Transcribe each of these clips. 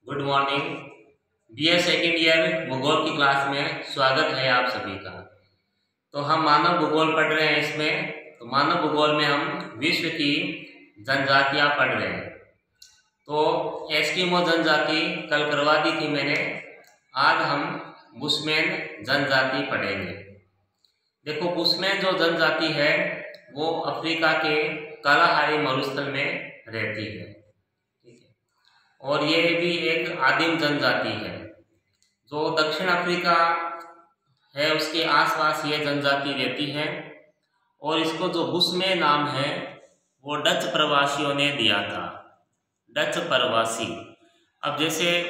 Good morning dear second year भूगोल की class में स्वागत है आप सभी का। तो हम मानव भूगोल पढ़ रहे हैं। इसमें तो मानव भूगोल में हम विश्व की जनजातियां पढ़ रहे हैं। तो एस्किमो जनजाति कल करवा दी थी मैंने। आज हम बुशमैन जनजाति पढ़ेंगे। देखो, बुशमैन जो जनजाति है वो अफ्रीका के कालाहारी मरुस्थल में रहती है, और ये भी एक आदिम जनजाति है। जो दक्षिण अफ्रीका है उसके आसपास ये जनजाति रहती है, और इसको जो बुशमैन नाम है वो डच प्रवासियों ने दिया था। डच प्रवासी। अब जैसे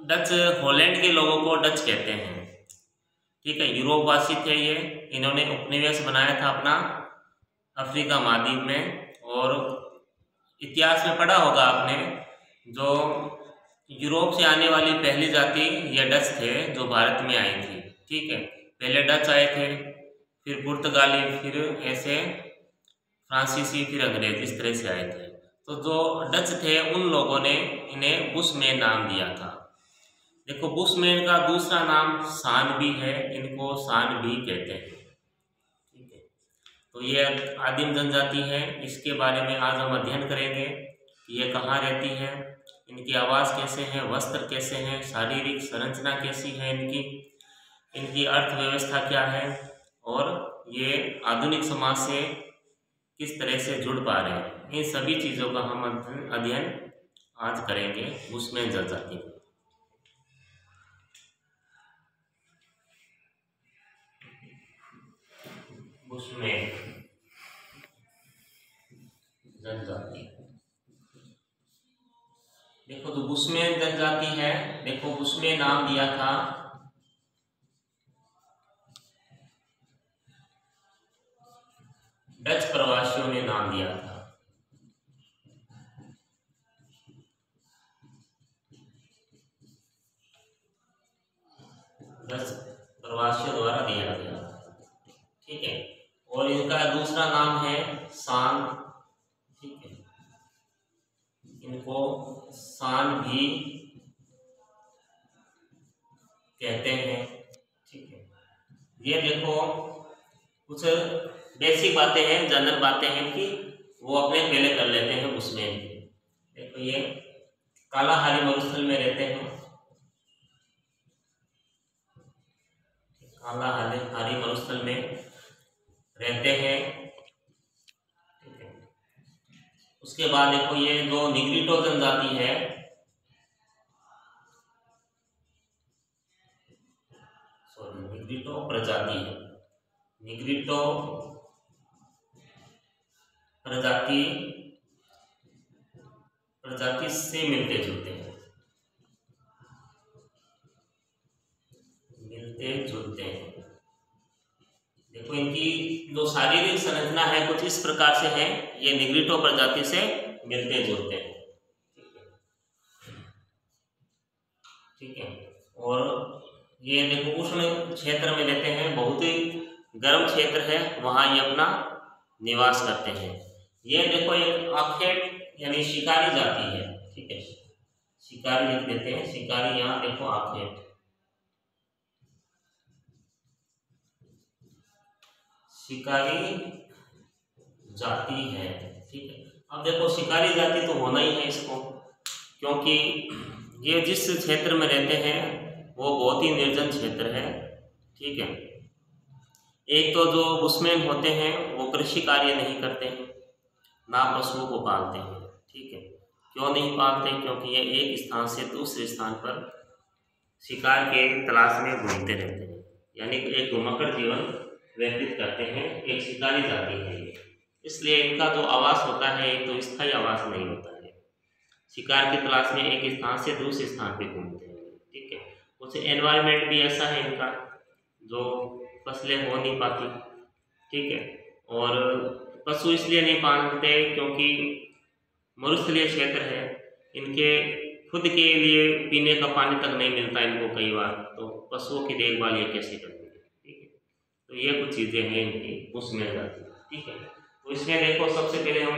डच हॉलैंड के लोगों को डच कहते हैं, ठीक है। यूरोपवासी थे ये, इन्होंने उपनिवेश बनाया था अपना अफ्रीका महाद्वीप में। और इतिहास में पढ़ा होगा आपने, जो यूरोप से आने वाली पहली जाति ये डच थे जो भारत में आई थी, ठीक है। पहले डच आए थे, फिर पुर्तगाली, फिर ऐसे फ्रांसीसी, फिर अंग्रेज, इस तरह से आए थे। तो जो डच थे उन लोगों ने इन्हें बुशमैन नाम दिया था। देखो, बुशमैन का दूसरा नाम सान भी है, इनको सान भी कहते हैं, ठीक है। तो ये आदिम जनजाति है। इसके बारे में आज हम अध्ययन करेंगे। ये कहाँ रहती है, इनकी आवास कैसे है, वस्त्र कैसे हैं, शारीरिक संरचना कैसी है इनकी अर्थव्यवस्था क्या है, और ये आधुनिक समाज से किस तरह से जुड़ पा रहे हैं। इन सभी चीज़ों का हम अध्ययन आज करेंगे बुशमैन जनजाति में। बुशमैन जनजाति। देखो, जो बुशमैन जनजाति है, देखो बुशमैन नाम दिया था डच प्रवासियों ने नाम दिया था। डच प्रवासियों द्वारा दिया गया, ठीक है। और इनका दूसरा नाम है सान, ठीक है। इनको सान भी कहते हैं, ठीक है। ये देखो, कुछ बेसिक बातें हैं, जनरल बातें हैं कि वो अपने पहले कर लेते हैं बुशमैन के। देखो, ये कालाहारी मरुस्थल में रहते हैं, कालाहारी मरुस्थल में रहते हैं, ठीक है। उसके बाद देखो, ये जो निग्रिटो जनजाति है, निग्रिटो प्रजाति है, निग्रिटो प्रजाति से मिलते जुलते हैं, देखो इनकी जो शारीरिक संरचना है कुछ इस प्रकार से है। ये निग्रिटो प्रजाति से मिलते जुलते हैं, ठीक है। और ये देखो उष्ण क्षेत्र में रहते हैं, बहुत ही गर्म क्षेत्र है, वहां ये अपना निवास करते हैं। ये देखो एक आखेट यानी शिकारी जाति है, ठीक है। शिकारी लिख देते हैं, शिकारी। यहाँ देखो आखेट, शिकारी जाति है, ठीक है। अब देखो, शिकारी जाति तो होना ही है इसको, क्योंकि ये जिस क्षेत्र में रहते हैं वो बहुत ही निर्जन क्षेत्र है, ठीक है। एक तो जो बुशमैन होते हैं वो कृषि कार्य नहीं करते हैं, ना पशुओं को पालते हैं, ठीक है। क्यों नहीं पालते? क्योंकि ये एक स्थान से दूसरे स्थान पर शिकार के तलाश में घूमते रहते हैं, यानी एक घुमक्कड़ जीवन व्यतीत करते हैं। एक शिकारी जाति है ये, इसलिए इनका जो आवास होता है एक तो स्थायी आवास नहीं होता है। शिकार की तलाश में एक स्थान से दूसरे स्थान पे घूमते हैं, ठीक है। कुछ एनवायरनमेंट भी ऐसा है इनका जो फसलें हो नहीं पाती, ठीक है। और पशु इसलिए नहीं पालते क्योंकि मरुस्थलीय क्षेत्र है, इनके खुद के लिए पीने का पानी तक नहीं मिलता इनको कई बार, तो पशुओं की देखभाल ये कैसे करते हैं, ठीक है। तो ये कुछ चीज़ें हैं इनकी बुशमैन जाति, ठीक है। तो इसमें देखो, सबसे पहले हम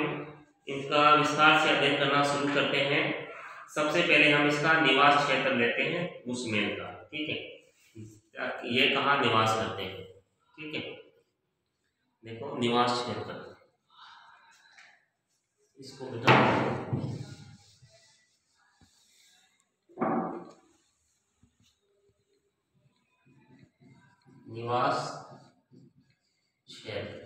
इनका विस्तार से अध्ययन करना शुरू करते हैं। सबसे पहले हम इसका निवास क्षेत्र लेते हैं बुशमैन का, ठीक है। ये कहाँ निवास करते हैं, ठीक है। देखो निवास क्षेत्र, इसको बता निवास क्षेत्र।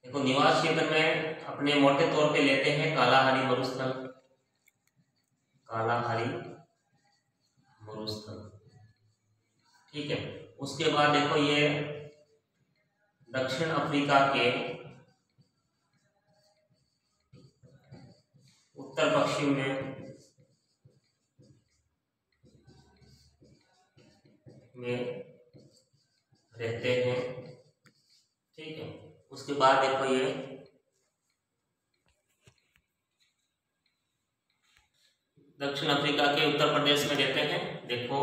देखो निवास क्षेत्र में अपने मोटे तौर पे लेते हैं कालाहारी मरुस्थल, कालाहारी मरुस्थल, ठीक है। उसके बाद देखो ये दक्षिण अफ्रीका के उत्तर पश्चिम में रहते हैं, ठीक है। उसके बाद देखो ये दक्षिण अफ्रीका के उत्तर प्रदेश में रहते हैं, देखो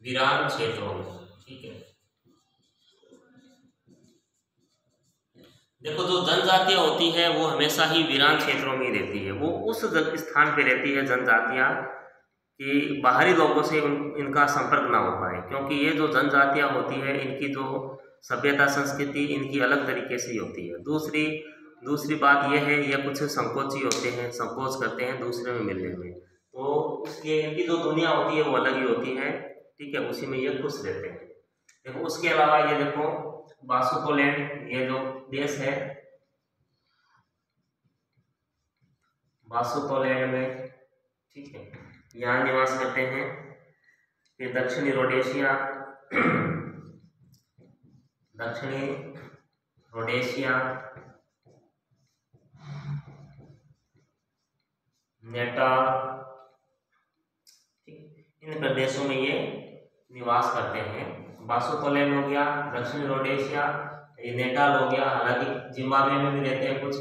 वीरान क्षेत्रों में, ठीक है। देखो जो जनजातियां होती है वो हमेशा ही वीरान क्षेत्रों में ही रहती है, वो उस स्थान पे रहती है जनजातियां कि बाहरी लोगों से इनका संपर्क ना हो पाए, क्योंकि ये जो जनजातियां होती है इनकी जो सभ्यता संस्कृति इनकी अलग तरीके से होती है। दूसरी बात यह है ये कुछ संकोची होते हैं, संकोच करते हैं दूसरे में मिलने में, तो इसलिए इनकी जो दुनिया होती है वो अलग ही होती है, ठीक है। उसी में ये खुश रहते हैं। देखो उसके अलावा ये देखो बासुतोलैंड, ये जो देश है बासुतोलैंड में, ठीक है, यहाँ निवास करते हैं। ये दक्षिणी रोडेशिया, दक्षिणी रोडेशिया, नेपाल, इन प्रदेशों में ये निवास करते हैं। बासुतोलैंड हो गया, दक्षिणी रोडेशिया, ये नेपाल हो गया, हालांकि जिम्बाब्वे में भी रहते हैं कुछ,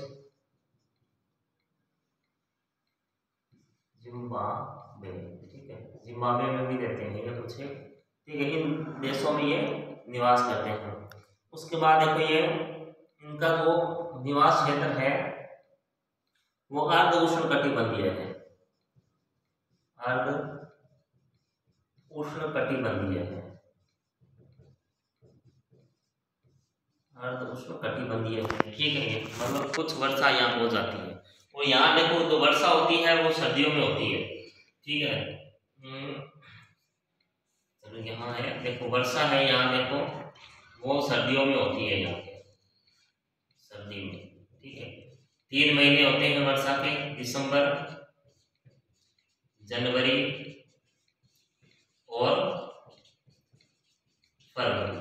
जिम्बाब्वे, ठीक है, जिम्बाब्वे में भी रहते हैं ये कुछ, ठीक है। इन देशों में ये निवास करते हैं। उसके बाद देखो ये इनका जो निवास क्षेत्र है वो अर्ध उष्णकटिबंधीय है, अर्ध उष्णकटिबंधीय है, अर्ध उष्णकटिबंधीय है, ठीक है। मतलब कुछ वर्षा यहाँ हो जाती है, और यहाँ देखो जो वर्षा होती है वो सर्दियों में होती है, ठीक है। चलो यहाँ है, देखो वर्षा है यहाँ, देखो वो सर्दियों में होती है यहाँ पे, सर्दी में, ठीक है। 3 महीने होते हैं वर्षा के, दिसंबर, जनवरी और फरवरी,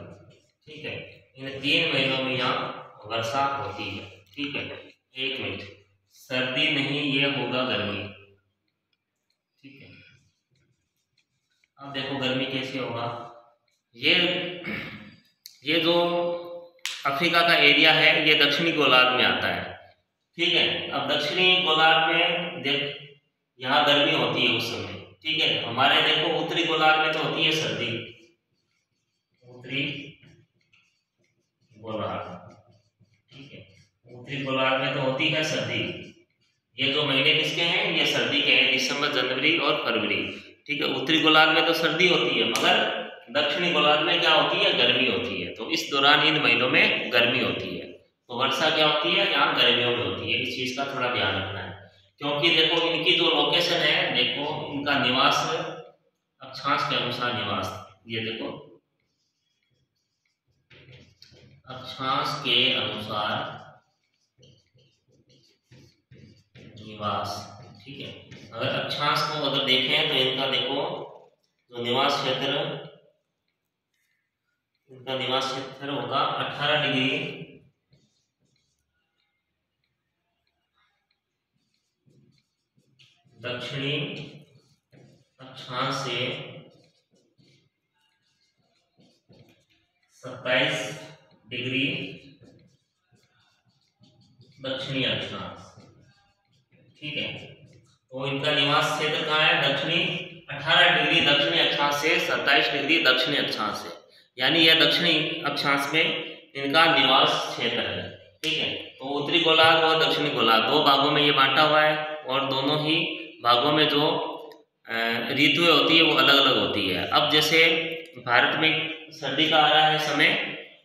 ठीक है। इन 3 महीनों में यहाँ वर्षा होती है, ठीक है। 1 मिनट, सर्दी नहीं ये होगा गर्मी, ठीक है। अब देखो गर्मी कैसे होगा, ये जो अफ्रीका का एरिया है ये दक्षिणी गोलार्ध में आता है, ठीक है। अब दक्षिणी गोलार्ध में देख यहाँ गर्मी होती है उस समय, ठीक है। हमारे देखो उत्तरी गोलार्ध में तो होती है सर्दी, उत्तरी गोलार्ध, ठीक है, उत्तरी गोलार्ध में तो होती है सर्दी। ये जो महीने किसके हैं, ये सर्दी के हैं, दिसंबर, जनवरी और फरवरी, ठीक है। उत्तरी गोलार्ध में तो सर्दी होती है, मगर दक्षिणी गोलार्ध में क्या होती है, गर्मी होती है। तो इस दौरान इन महीनों में गर्मी होती है, तो वर्षा क्या होती है, यहाँ गर्मियों में होती है। इस चीज का थोड़ा ध्यान रखना है, क्योंकि देखो इनकी जो लोकेशन है, देखो इनका निवास अक्षांश के अनुसार निवास, ये देखो अक्षांश के अनुसार निवास, ठीक है। अगर अक्षांश को अगर देखें तो इनका देखो जो निवास क्षेत्र, इनका निवास क्षेत्र होगा 18 डिग्री दक्षिणी अक्षांश से 27 डिग्री दक्षिणी अक्षांश, ठीक है। तो इनका निवास क्षेत्र कहाँ है, दक्षिणी 18 डिग्री दक्षिणी अक्षांश से 27 डिग्री दक्षिणी अक्षांश से, यानी यह दक्षिणी अक्षांश में इनका निवास क्षेत्र है, ठीक है। तो उत्तरी गोलार्ध और दक्षिणी गोलार्ध 2 भागों में ये बांटा हुआ है, और दोनों ही भागों में जो ऋतुएं होती है वो अलग अलग होती है। अब जैसे भारत में सर्दी का आ रहा है समय,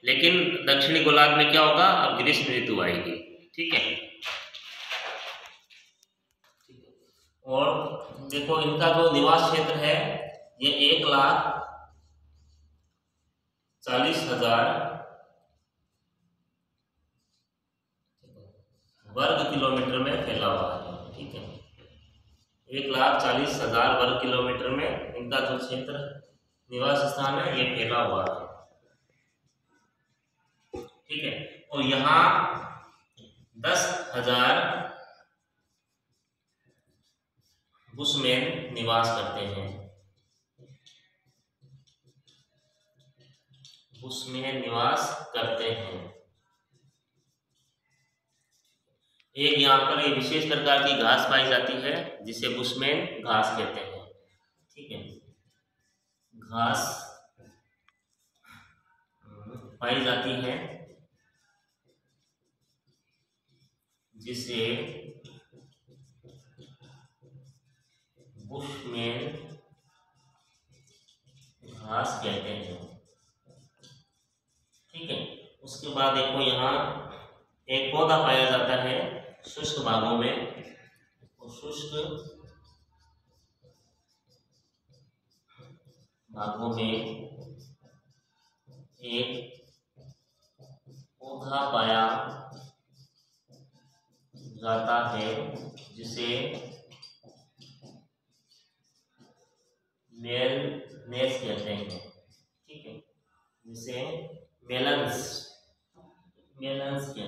लेकिन दक्षिणी गोलार्ध में क्या होगा, अब ग्रीष्म ऋतु आएगी। ठीक है। और देखो इनका जो निवास क्षेत्र है ये 1,40,000 वर्ग किलोमीटर में फैला हुआ है। ठीक है, 1,40,000 वर्ग किलोमीटर में इनका जो क्षेत्र निवास स्थान है ये फैला हुआ है। ठीक है, और यहाँ 10,000 बुशमैन निवास करते हैं। बुशमैन निवास करते हैं। एक यहाँ पर एक विशेष प्रकार की घास पाई जाती है जिसे बुशमैन घास कहते हैं। ठीक है, घास पाई जाती है जिसे बुशमैन घास कहते हैं। ठीक है, उसके बाद देखो यहाँ एक पौधा पाया जाता है शुष्क भागों में, और शुष्क भागों में एक पौधा पाया जाता है जिसे मेलनेस कहते हैं। ठीक है, जिसे मेलन्स कहते हैं,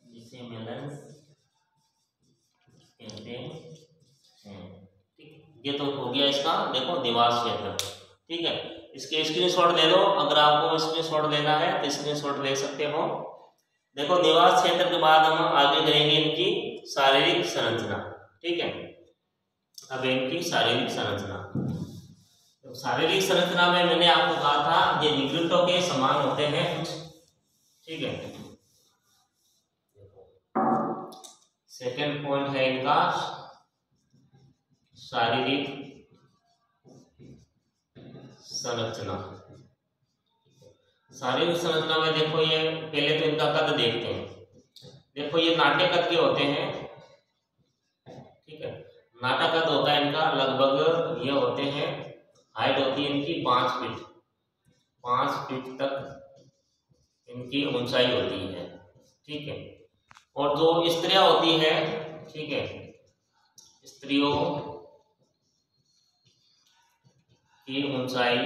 जिसे मेलन्स कहते हैं। ठीक, ये तो हो गया इसका देखो निवास क्षेत्र। ठीक है, इसके स्क्रीनशॉट ले लो, अगर आपको स्क्रीनशॉट लेना है तो स्क्रीनशॉट ले सकते हो। देखो निवास क्षेत्र के बाद हम आगे करेंगे इनकी शारीरिक संरचना। ठीक है, अब इनकी शारीरिक संरचना। तो शारीरिक संरचना में मैंने आपको कहा था ये निगृटों के समान होते हैं कुछ। ठीक है, सेकंड पॉइंट है इनका शारीरिक संरचना। शारीरिक संरचना में देखो ये पहले तो इनका कद देखते हैं। देखो ये नाट्य कद के होते हैं। ठीक है, नाटा कद होता है इनका लगभग ये होते हैं, हाइट होती है इनकी 5 फीट, 5 फीट तक इनकी ऊंचाई होती है। ठीक है, और जो स्त्रियां होती है, ठीक है, स्त्रियों की ऊंचाई,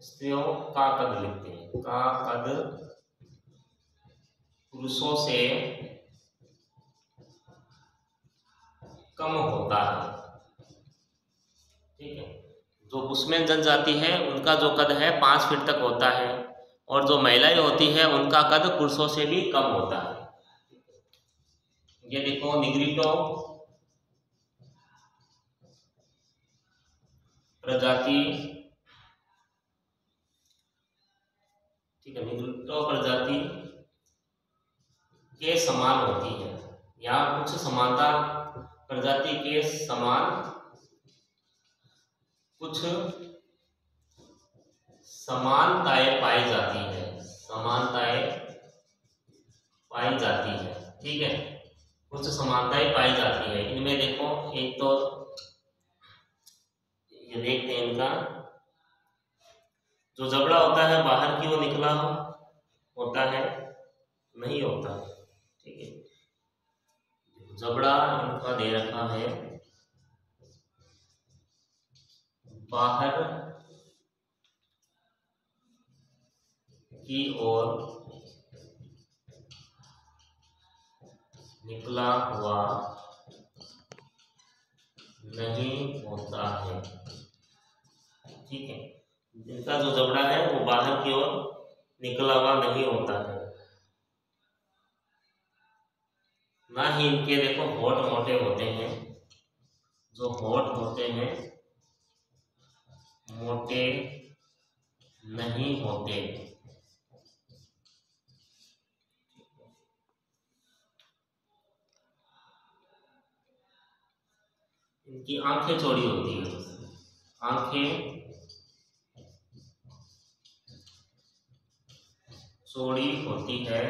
स्त्रियों का कद लिखते हैं, का कद पुरुषों से कम होता है। ठीक है, जो बुशमैन जनजाति है उनका जो कद है 5 फीट तक होता है, और जो महिलाएं होती है उनका कद पुरुषों से भी कम होता है। ये देखो निग्रिटो प्रजाति, ठीक है, निग्रिटो प्रजाति के समान होती है, यहाँ कुछ समानता, प्रजाति के समान कुछ समानताएं पाई जाती है, समानताएं पाई जाती है। ठीक है, कुछ समानताएं पाई जाती है इनमें। देखो एक तो ये देखते हैं इनका जो जबड़ा होता है बाहर की ओर निकला होता है, नहीं होता। ठीक है, जबड़ा इनका दे रखा है बाहर की ओर निकला हुआ नहीं होता है। ठीक है, इनका जो जबड़ा है वो बाहर की ओर निकला हुआ नहीं होता है। ना ही इनके देखो होठ मोटे होते हैं, जो होठ होते हैं मोटे नहीं होते। इनकी आंखें चौड़ी होती हैं, आंखें चौड़ी होती है,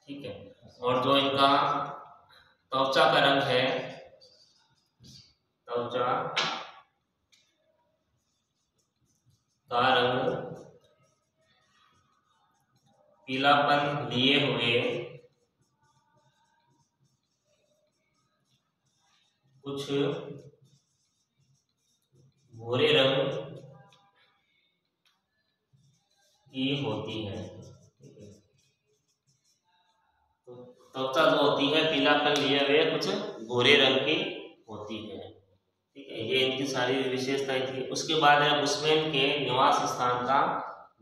ठीक है। और जो इनका त्वचा का रंग है, त्वचा का रंग पीलापन लिए हुए कुछ भूरे रंग की होती है, ठीक है। तो त्वचा जो होती है पीलापन लिए हुए कुछ भूरे रंग की होती है, ठीक है। ये इनकी सारी विशेषताएं थी। उसके बाद है बुशमैन के निवास स्थान का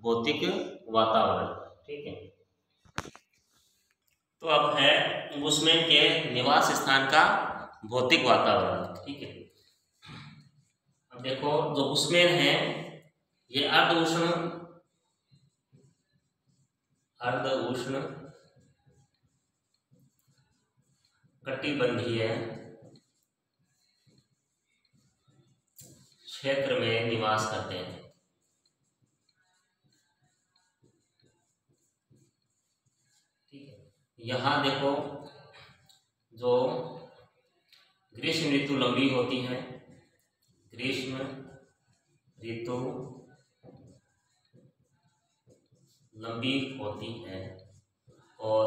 भौतिक वातावरण, ठीक है। तो अब है बुशमैन के निवास स्थान का भौतिक वातावरण, ठीक है। अब देखो जो बुशमैन है ये अर्ध उष्ण कटिबंधीय क्षेत्र में निवास करते हैं, ठीक है। यहाँ देखो जो ग्रीष्म ऋतु लंबी होती है, ग्रीष्म ऋतु लंबी होती है और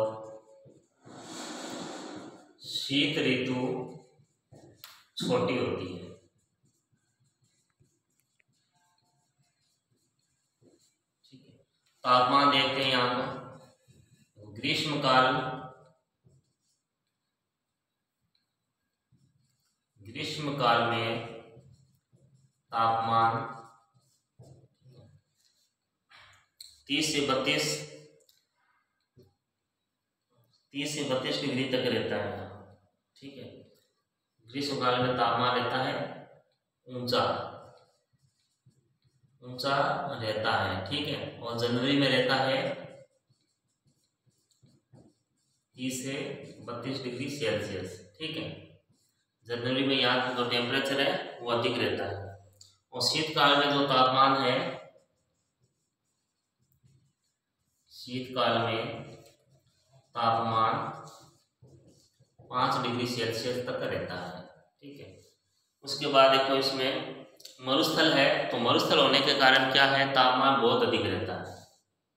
शीत ऋतु छोटी होती है, ठीक है। तापमान देखते हैं यहाँ पर ग्रीष्म काल में तापमान 30 से 32 डिग्री तक रहता है, ठीक है। ग्रीष्म काल में तापमान रहता है ऊंचा रहता है, ठीक है। और जनवरी में रहता है 30 से 32 डिग्री सेल्सियस, ठीक है। जनवरी में यहाँ का जो टेम्परेचर है वो अधिक रहता है। और शीतकाल में जो तापमान है, शीतकाल में तापमान 5 डिग्री सेल्सियस तक रहता है, ठीक है। उसके बाद देखो इसमें मरुस्थल है, तो मरुस्थल होने के कारण क्या है, तापमान बहुत अधिक रहता है,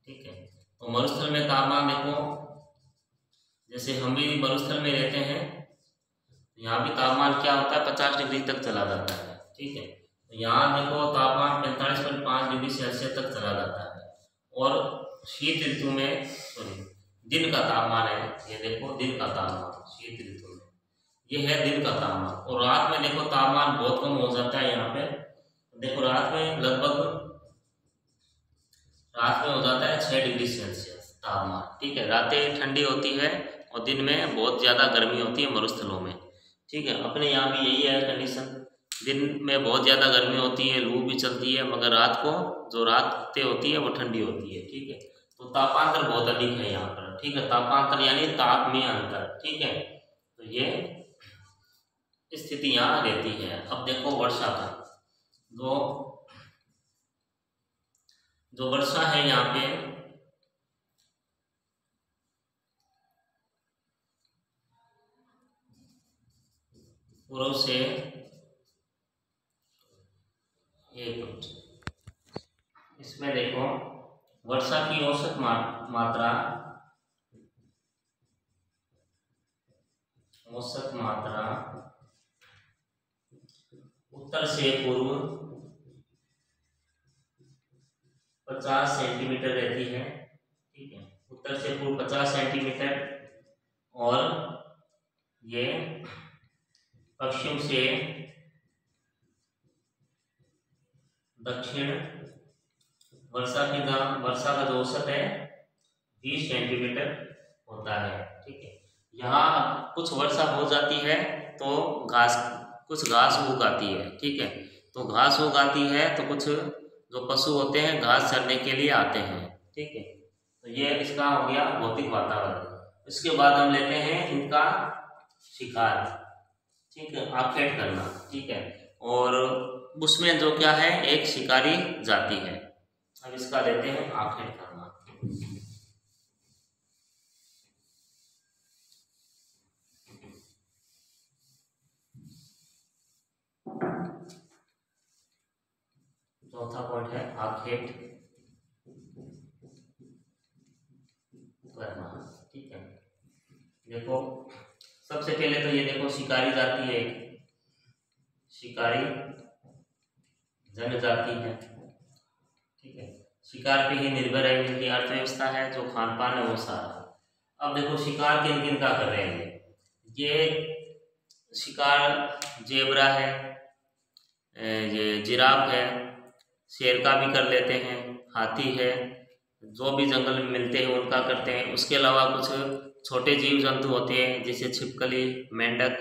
ठीक है। तो मरुस्थल में तापमान देखो, जैसे हम भी मरुस्थल में रहते हैं, यहाँ भी तापमान क्या होता है 50 डिग्री तक चला जाता है, ठीक है। तो यहाँ देखो तापमान 45.5 डिग्री सेल्सियस तक चला जाता है। और शीत ऋतु में दिन का तापमान है, ये देखो दिन का तापमान शीत ऋतु में ये है दिन का तापमान। और रात में देखो तापमान बहुत कम हो जाता है, यहाँ पे देखो रात में हो जाता है 6 डिग्री सेल्सियस तापमान, ठीक है। रातें ठंडी होती है और दिन में बहुत ज़्यादा गर्मी होती है मरुस्थलों में, ठीक है। अपने यहाँ भी यही है कंडीशन, दिन में बहुत ज़्यादा गर्मी होती है, लू भी चलती है, मगर रात को जो रातें होती है वो ठंडी होती है, ठीक है। तो तापांतर बहुत अधिक है यहाँ पर, ठीक है। तापांतर यानी ताप में अंतर, ठीक है। तो ये स्थिति यहाँ रहती है। अब देखो वर्षा का जो वर्षा है यहाँ पे पूर्व से इसमें देखो वर्षा की औसत मात्रा उत्तर से पूर्व 50 सेंटीमीटर रहती है, ठीक है। उत्तर से पूर्व 50 सेंटीमीटर और ये पश्चिम से दक्षिण वर्षा का जो औसत है 20 सेंटीमीटर होता है, ठीक है। यहाँ कुछ वर्षा हो जाती है तो कुछ घास उग आती है, ठीक है। तो घास उग आती है तो कुछ जो पशु होते हैं घास चरने के लिए आते हैं, ठीक है। तो ये इसका हो गया भौतिक वातावरण। इसके बाद हम लेते हैं इनका शिकार। ठीक है, आखेट करना, ठीक है। और उसमें जो क्या है, एक शिकारी जाति है। अब इसका लेते हैं आखेट करना। चौथा पॉइंट है आखेट करना, ठीक है। देखो सबसे पहले तो ये देखो शिकारी जाति है, एक शिकारी जनजाति है, ठीक है। शिकार पे ही निर्भर है इनकी अर्थव्यवस्था है, जो खान पान है वो सारा। अब देखो शिकार किन किन का कर रहे हैं ये शिकार जेबरा है, ये जिराफ है, शेर का भी कर लेते हैं, हाथी है, जो भी जंगल में मिलते हैं उनका करते हैं। उसके अलावा कुछ छोटे जीव जंतु होते हैं जैसे छिपकली, मेंढक,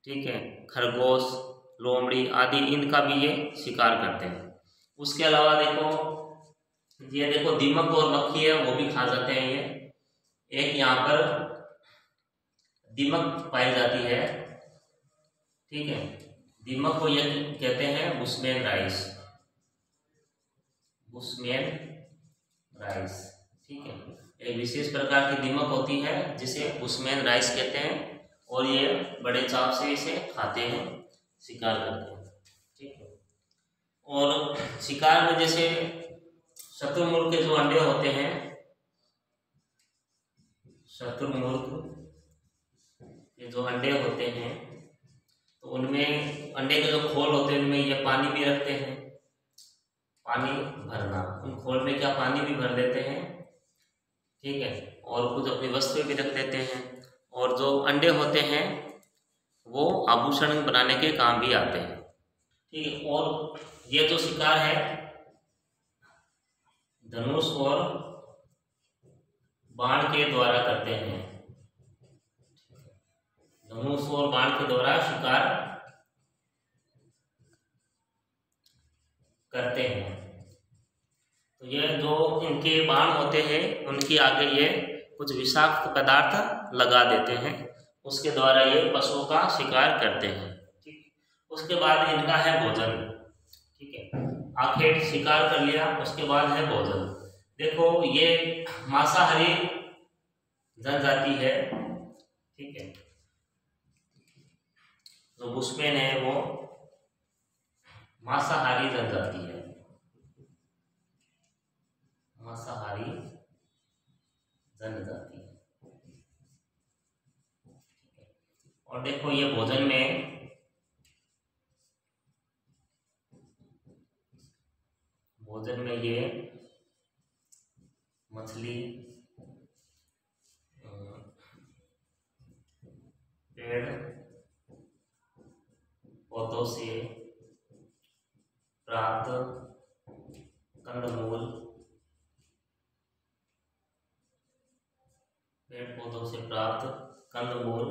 ठीक है, खरगोश, लोमड़ी आदि, इनका भी ये शिकार करते हैं। उसके अलावा देखो ये देखो दीमक और मक्खी है, वो भी खा जाते हैं ये। एक यहाँ पर दीमक पाई जाती है, ठीक है। दीमक को ये कहते हैं बुशमैन राइस, बुशमैन राइस, ठीक है। एक विशेष प्रकार की दीमक होती है जिसे बुशमैन राइस कहते हैं, और ये बड़े चाव से इसे खाते हैं, शिकार करते हैं, ठीक है। और शिकार में जैसे शत्रुमुर्ग के जो अंडे होते हैं, शत्रुमुर्ग के जो अंडे होते हैं, तो उनमें अंडे के जो खोल होते हैं उनमें ये पानी भी रखते हैं, पानी भरना, उन खोल में क्या पानी भी भर देते हैं, ठीक है। और कुछ अपनी वस्तुएं भी रख देते हैं। और जो अंडे होते हैं वो आभूषण बनाने के काम भी आते हैं, ठीक है। और ये जो शिकार है धनुष और बाण के द्वारा करते हैं, धनुष और बाण के द्वारा शिकार करते हैं। तो ये जो इनके बाण होते हैं उनके आगे ये कुछ विषाक्त पदार्थ लगा देते हैं, उसके द्वारा ये पशुओं का शिकार करते हैं, ठीक। उसके बाद इनका है भोजन, ठीक है। आखेट शिकार कर लिया, उसके बाद है भोजन। देखो ये मांसाहारी जनजाति है, ठीक है। जो बुशमैन है वो मांसाहारी जनजाति है, मांसाहारी जनजाति है। और देखो ये भोजन में ये मछली, पेड़ पौधों से प्राप्त कंदमूल, पेड़ पौधों से प्राप्त कंदमूल,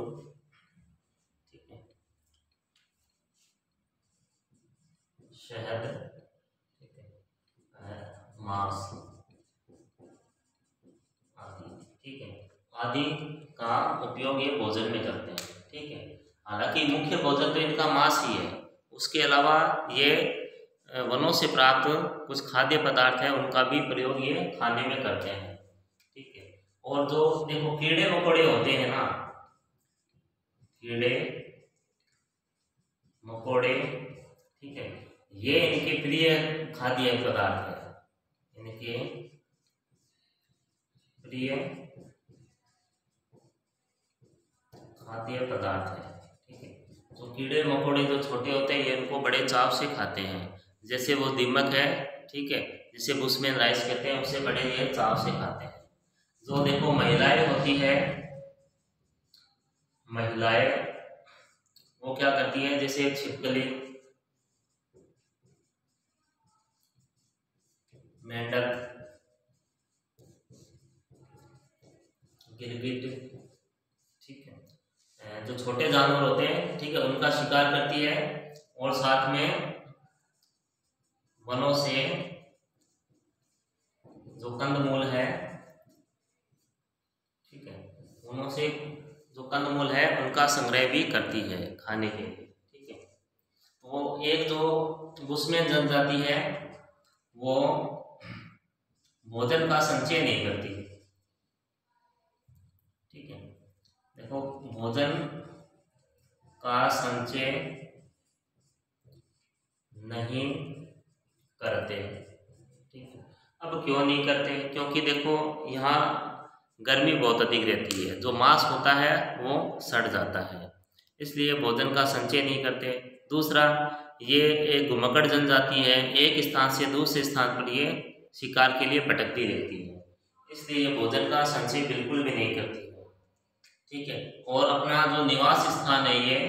ठीक है, शहद, ठीक है, मांस आदि, ठीक है, आदि का उपयोग ये भोजन में करते हैं, ठीक है। हालांकि मुख्य भोजन तो इनका मांस ही है, उसके अलावा ये वनों से प्राप्त कुछ खाद्य पदार्थ है उनका भी प्रयोग ये खाने में करते हैं, ठीक है। और जो देखो कीड़े मकोड़े होते हैं ना, कीड़े मकोड़े, ठीक है, ये इनके प्रिय खाद्य पदार्थ है, इनके प्रिय खाद्य पदार्थ है, ठीक है। तो कीड़े मकोड़े जो छोटे होते हैं ये इनको बड़े चाव से खाते हैं, जैसे वो दीमक है, ठीक है, जिसे बुशमैन राइस कहते हैं, उससे बड़े ये चाव से खाते हैं। जो देखो महिलाएं होती है, महिलाएं वो क्या करती हैं, जैसे छिपकली, मेंढक, गिरगिट, ठीक है, जो छोटे जानवर होते हैं, ठीक है, उनका शिकार करती है। और साथ में वनों से जो कंदमूल है, ठीक है, उनों से जो कंदमूल है उनका संग्रह भी करती है खाने के लिए। ठीक है, तो एक जो बुशमैन जनजाति है वो भोजन का संचय नहीं करती। ठीक है, देखो भोजन का संचय नहीं करते। ठीक है, अब क्यों नहीं करते? क्योंकि देखो यहाँ गर्मी बहुत अधिक रहती है, जो मांस होता है वो सड़ जाता है, इसलिए भोजन का संचय नहीं करते। दूसरा, ये एक घुमक्कड़ जनजाति है, एक स्थान से दूसरे स्थान पर ये शिकार के लिए भटकती रहती है, इसलिए ये भोजन का संचय बिल्कुल भी नहीं करती है। ठीक है, और अपना जो निवास स्थान है ये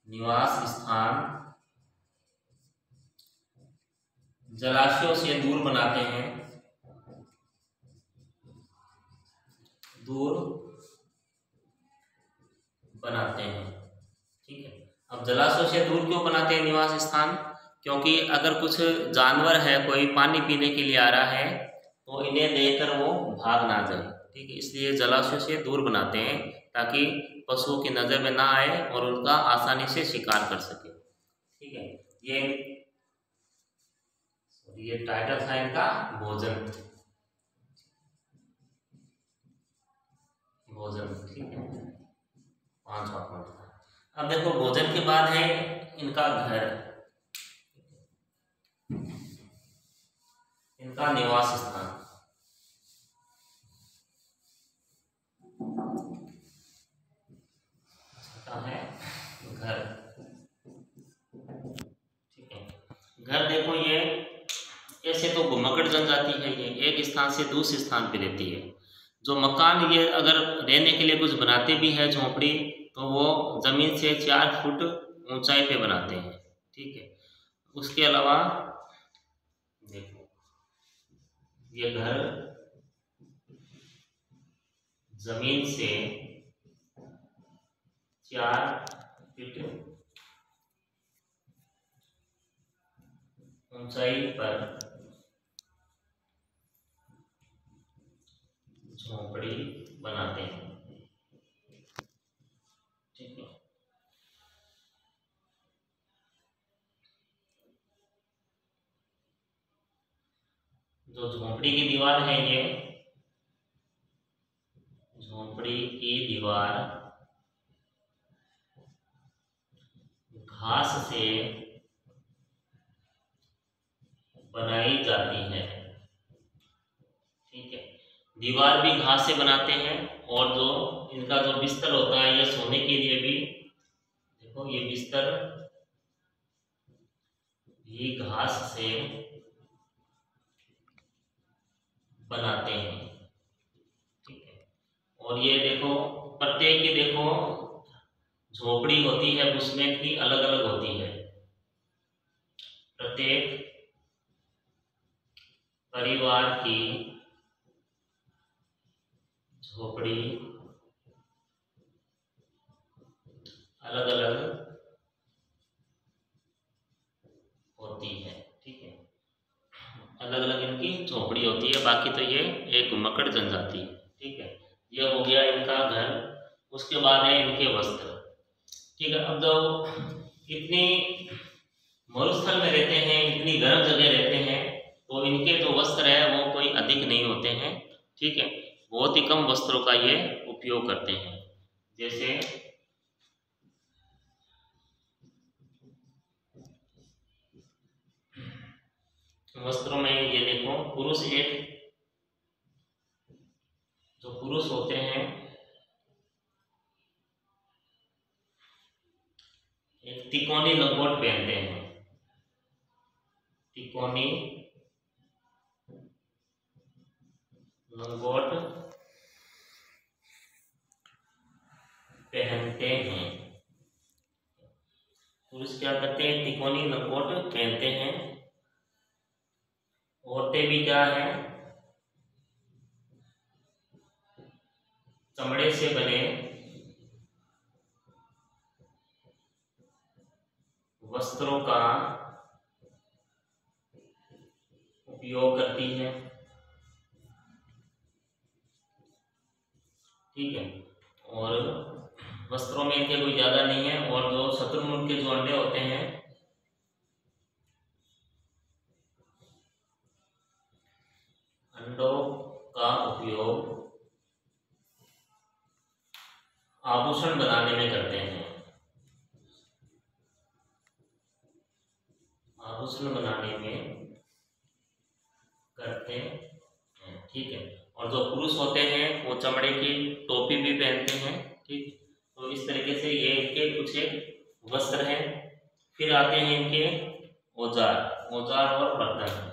निवास स्थान जलाशयों से दूर बनाते हैं, दूर बनाते हैं। ठीक है, अब जलाशयों से दूर क्यों बनाते हैं निवास स्थान? क्योंकि अगर कुछ जानवर है, कोई पानी पीने के लिए आ रहा है, तो इन्हें देखकर वो भाग ना जाए। ठीक है, इसलिए जलाशयों से दूर बनाते हैं ताकि पशुओं की नज़र में ना आए और उनका आसानी से शिकार कर सके। ठीक है, ये टाइटल था इनका भोजन। ठीक है, 5वां पॉइंट था। अब देखो भोजन के बाद है इनका घर, इनका निवास स्थान। है घर। ठीक है, घर देखो ये ऐसे तो घुमक्कड़ जनजाति है, ये एक स्थान से दूसरे स्थान पे रहती है। जो मकान ये अगर रहने के लिए कुछ बनाते भी है झोपड़ी, तो वो जमीन से 4 फुट ऊंचाई पे बनाते हैं। ठीक है, उसके अलावा देखो ये घर जमीन से 4 फीट ऊंचाई पर झोपड़ी बनाते हैं। ठीक है, जो झोपड़ी की दीवार है ये झोपड़ी की दीवार घास से बनाई जाती है। ठीक है, दीवार भी घास से बनाते हैं, और जो इनका जो बिस्तर होता है ये सोने के लिए भी, देखो ये बिस्तर भी घास से बनाते हैं। ठीक है, और ये देखो प्रत्येक की देखो झोपड़ी होती है बुशमैन की अलग अलग होती है। प्रत्येक परिवार की झोपड़ी अलग अलग होती है। ठीक है, अलग अलग इनकी झोपड़ी होती है, बाकी तो ये एक घुमक्कड़ जनजाति है। ठीक है, ये हो गया इनका घर। उसके बाद है इनके वस्त्र। ठीक है, अब जो इतनी मरुस्थल में रहते हैं, इतनी गर्म जगह रहते हैं, तो इनके जो वस्त्र है वो कोई अधिक नहीं होते हैं। ठीक है, बहुत ही कम वस्त्रों का ये उपयोग करते हैं। जैसे वस्त्रों में ये देखो पुरुष जो पुरुष होते हैं एक तिकोनी लंगोट पहनते हैं। तिकोनी लंगोट पहनते हैं। पुरुष क्या करते हैं? तिकोनी लंगोट पहनते हैं। औरतें भी क्या है? चमड़े से बने वस्त्रों का उपयोग करती है। ठीक है। और वस्त्रों में इनके कोई ज़्यादा नहीं है। और जो शत्रुमुर्ग के जो अंडे होते हैं, अंडों का उपयोग आभूषण बनाने में करते हैं, आभूषण बनाने में करते हैं। ठीक है। और जो पुरुष होते हैं वो चमड़े की टोपी भी पहनते हैं। ठीक। तो इस तरीके से ये इनके कुछ एक वस्त्र हैं। फिर आते हैं इनके औजार, औजार और बर्तन।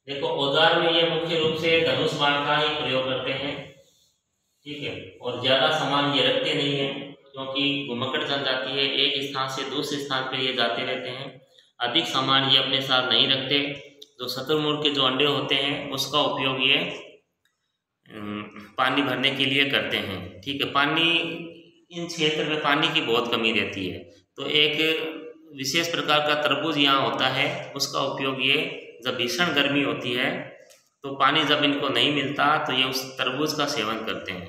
देखो, औजार में ये मुख्य रूप से धनुष बाण का ही प्रयोग करते हैं। ठीक है। और ज्यादा सामान ये रखते नहीं है, क्योंकि घुमक्कड़ जनजाति है, एक स्थान से दूसरे स्थान पर ये जाते रहते हैं। अधिक सामान ये अपने साथ नहीं रखते। जो शत्रुमुर्ग के जो अंडे होते हैं उसका उपयोग ये पानी भरने के लिए करते हैं। ठीक है। पानी, इन क्षेत्र में पानी की बहुत कमी रहती है, तो एक विशेष प्रकार का तरबूज यहाँ होता है, उसका उपयोग ये, जब भीषण गर्मी होती है तो पानी जब इनको नहीं मिलता तो ये उस तरबूज का सेवन करते हैं।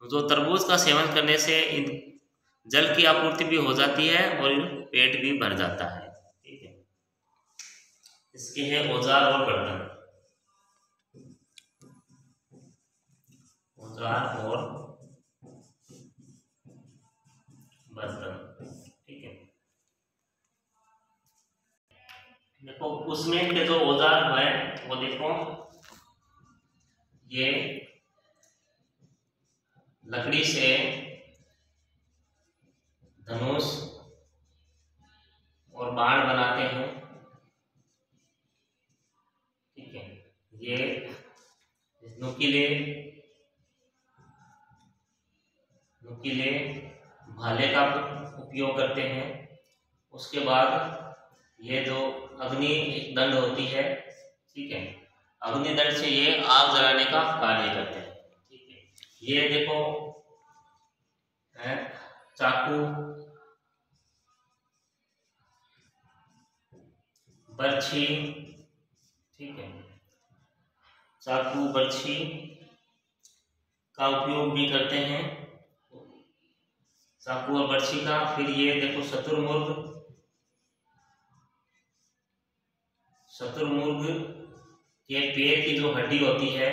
जो तरबूज का सेवन करने से इन जल की आपूर्ति भी हो जाती है और पेट भी भर जाता है। ठीक है। इसके हैं औजार और बर्तन, औजार और बर्तन। ठीक है। देखो, उसमें के जो औजार है वो देखो, ये लकड़ी से धनुष और बाण बनाते हैं। ठीक है। ये नुकीले नुकीले भाले का उपयोग करते हैं। उसके बाद ये जो अग्नि दंड होती है, ठीक है, अग्नि दंड से ये आग जलाने का कार्य करते हैं। ठीक है। ये देखो है चाकू, बर्छी। ठीक है। चाकू बर्छी का उपयोग भी करते हैं, चाकू और बर्छी का। फिर ये देखो शत्रुमुर्ग, शत्रुमुर्ग के पैर की जो हड्डी होती है,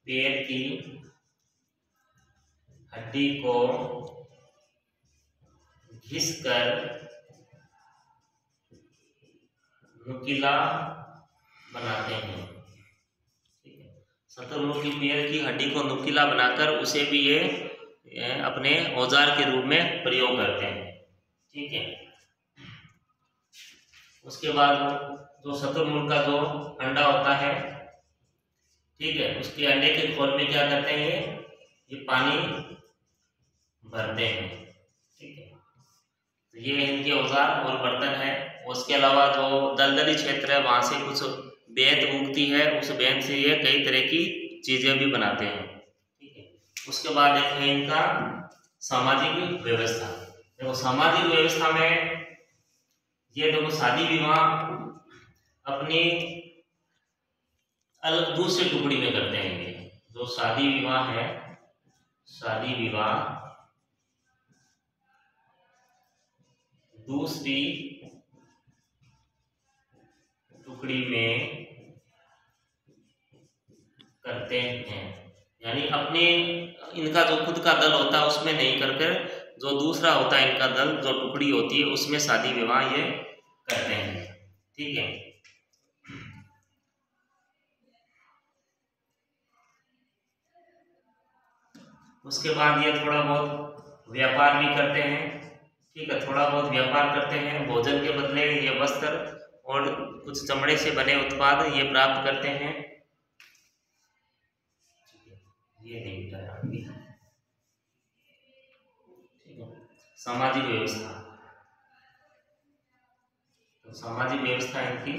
पैर की हड्डी को घिसकर नुकीला बनाते हैं। ठीक है। शत्रुमुर्ग की पैर की हड्डी को नुकीला बनाकर उसे भी ये अपने औजार के रूप में प्रयोग करते हैं। ठीक है। उसके बाद जो शत्रुमुर्ग का जो अंडा होता है, ठीक है, उसके अंडे के खोल में क्या करते हैं, ये पानी भरते हैं। ठीक है। तो ये इनके औजार और बर्तन है। उसके अलावा जो दलदली क्षेत्र है वहां से कुछ बेंत उगती है, उस बेंत से ये कई तरह की चीजें भी बनाते हैं। ठीक है। उसके बाद एक है इनका सामाजिक व्यवस्था। देखो, सामाजिक व्यवस्था में ये देखो शादी विवाह अपनी अलग दूसरे टुकड़ी में करते हैं। ये जो शादी विवाह है, शादी विवाह दूसरी टुकड़ी में करते हैं। यानी अपने, इनका जो खुद का दल होता है उसमें नहीं करके जो दूसरा होता है इनका दल, जो टुकड़ी होती है, उसमें शादी विवाह ये करते हैं। ठीक है। उसके बाद ये थोड़ा बहुत व्यापार भी करते हैं। ठीक है। थोड़ा बहुत व्यापार करते हैं, भोजन के बदले ये वस्त्र और कुछ चमड़े से बने उत्पाद ये प्राप्त करते हैं। ये नहीं बताया। ठीक है। सामाजिक व्यवस्था, तो सामाजिक व्यवस्था इनकी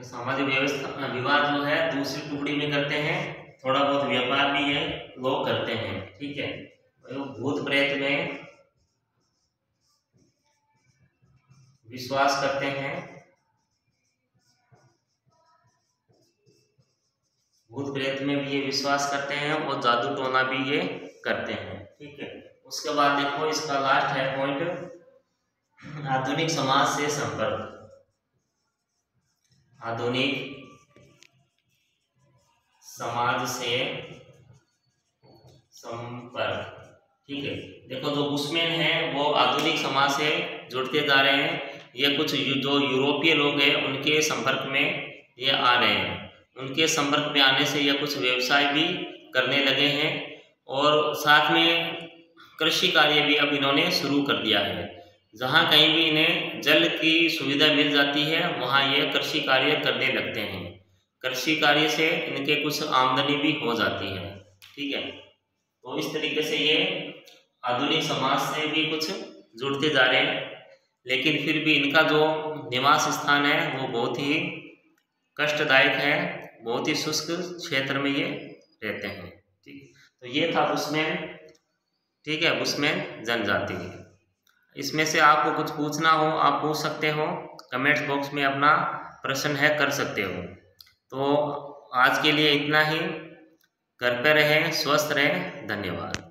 सामाजिक व्यवस्था विवाह जो है दूसरी टुकड़ी में करते हैं। थोड़ा बहुत व्यापार भी ये लोग करते हैं। ठीक है। भूत प्रेत में विश्वास करते हैं। भूत प्रेत में भी ये विश्वास करते हैं और जादू टोना भी ये करते हैं। ठीक है, उसके बाद देखो इसका लास्ट है पॉइंट, आधुनिक समाज से संपर्क। आधुनिक समाज से संपर्क। ठीक है, देखो जो बुशमैन है वो आधुनिक समाज से जुड़ते जा रहे हैं। ये कुछ जो यूरोपीय लोग हैं उनके संपर्क में ये आ रहे हैं। उनके संपर्क में आने से ये कुछ व्यवसाय भी करने लगे हैं और साथ में कृषि कार्य भी अब इन्होंने शुरू कर दिया है। जहाँ कहीं भी इन्हें जल की सुविधा मिल जाती है वहाँ ये कृषि कार्य करने लगते हैं। कृषि कार्य से इनके कुछ आमदनी भी हो जाती है। ठीक है, तो इस तरीके से ये आधुनिक समाज से भी कुछ जुड़ते जा रहे हैं, लेकिन फिर भी इनका जो निवास स्थान है वो बहुत ही कष्टदायक है, बहुत ही शुष्क क्षेत्र में ये रहते हैं। ठीक, तो ये था बुशमैन। ठीक है, बुशमैन जनजाति। इसमें से आपको कुछ पूछना हो आप पूछ सकते हो, कमेंट्स बॉक्स में अपना प्रश्न है कर सकते हो। तो आज के लिए इतना ही। घर पे रहें, स्वस्थ रहें, धन्यवाद।